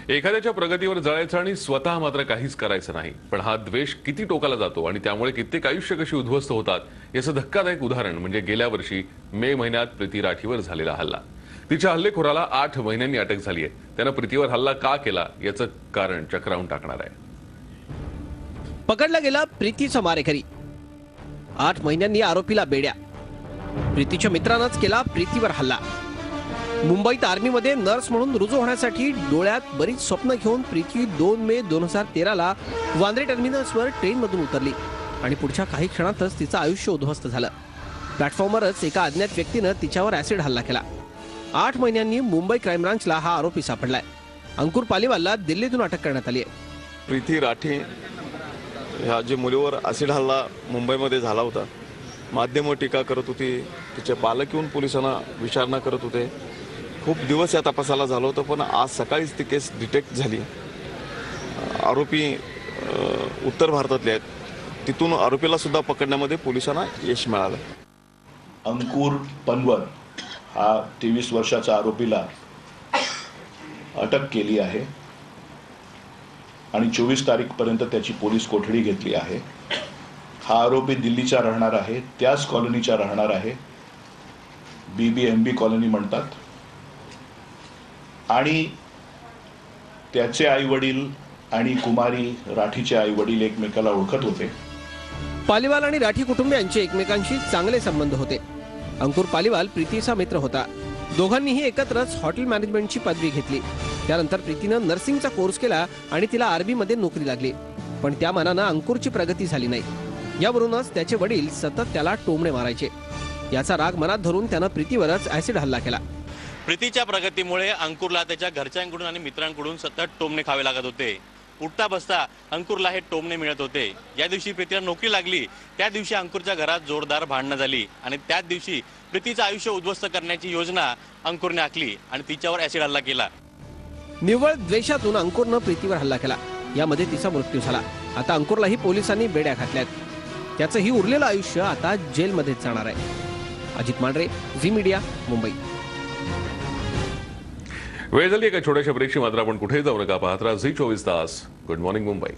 एखाद्याच्या प्रगतीवर जळायचं आणि स्वतः मात्र काहीच करायचं नाही, पण हा द्वेष किती टोकाला जातो आणि त्यामुळे कित्येक आयुष्य कशी उद्ध्वस्त होतात याचं धक्कादायक उदाहरण म्हणजे गेल्या वर्षी मे महिन्यात प्रीती राठीवर झालेला हल्ला। तिच्या हल्लेखोराला 8 महिन्यांनी अटक झाली आहे। त्यानं प्रीतीवर हल्ला का केला याचं कारण चक्रावून टाकणार आहे। पकडला गेला प्रीतीचा मारेकरी। 8 महिन्यांनी आरोपीला बेड्या। प्रीतीच्या मित्रानंच केला प्रीतीवर हल्ला। मुंबईत आर्मीमध्ये नर्स म्हणून रुजू होण्यासाठी डोळ्यात बरीच स्वप्न घेऊन प्रीती 2 मे 2013 ला वांद्रे टर्मिनसवर ट्रेनमधून उतरली आणि पुढच्या काही क्षणातच तिचं आयुष्य उद्ध्वस्त झालं। प्लॅटफॉर्मवरच एका अज्ञात व्यक्तीनं तिच्यावर ॲसिड हल्ला केला। 8 महिन्यांनी मुंबई क्राईम ब्रांचला हा आरोपी सापडलाय। अंकुर पालीवालला दिल्लीतून अटक करण्यात आली आहे। प्रीती राठी ह्या जे मुलीवर ॲसिड हल्ला मुंबईमध्ये झाला होता, माध्यमं टीका करत होती, तिचे पालक येऊन पोलिसांना विचारणा करत होते। खूप दिवस या तपासाला झालं होतं, पण आज सकाळीच ती केस डिटेक्ट झाली। आरोपी उत्तर भारतातले आहेत, तिथून आरोपीला सुद्धा पकडण्यामध्ये पोलिसांना यश मिळालं। अंकुर पनवर हा 23 वर्षाचा आरोपीला अटक केली आहे आणि 24 तारीखपर्यंत त्याची पोलीस कोठडी घेतली आहे। हा आरोपी दिल्लीचा राहणार आहे, त्याच कॉलनीचा राहणार आहे, BBMB कॉलनी म्हणतात। आणि त्याचे आईवडील आणि कुमारी राठीचे आईवडील एकमेकाला ओळखत होते। पालीवाल आणि राठी कुटुंबियांचे एकमेकांशी चांगले संबंध होते। अंकुर पालीवाल प्रीतीचा मित्र होता। दोघांनीही एकत्रच हॉटेल मॅनेजमेंटची पदवी घेतली। त्यानंतर प्रीतीनं नर्सिंगचा कोर्स केला आणि तिला आर्मीमध्ये नोकरी लागली, पण त्या मानानं अंकुरची प्रगती झाली नाही। यावरूनच त्याचे वडील सतत त्याला टोमणे मारायचे। याचा राग मनात धरून त्यानं प्रीतीवरच ॲसिड हल्ला केला। प्रीतीच्या प्रगतीमुळे अंकुरला त्याच्या घरच्यांकडून आणि मित्रांकडून सतत टोमणे खावे लागत होते। उठता बसता अंकुरला हे टोमणे मिळत होते। या दिवशी प्रीतीला नोकरी लागली, त्या दिवशी अंकुरच्या घरात जोरदार भांडणं झाली आणि त्याच दिवशी प्रीतीचं आयुष्य उद्ध्वस्त करण्याची योजना अंकुरने आखली आणि तिच्यावर ॲसिड हल्ला केला। निव्वळ द्वेषातून अंकुरनं प्रीतीवर हल्ला केला। यामध्ये तिचा मृत्यू झाला। आता अंकुरलाही पोलिसांनी बेड्या घातल्यात। त्याचंही उरलेलं आयुष्य आता जेलमध्येच जाणार आहे। अजित मांढरे, झी मीडिया, मुंबई। वेळ झाली एका छोट्याशा ब्रेकची, मात्र आपण कुठेही जाऊ नका, पाहत राहा झी 24 तास। Good morning Mumbai.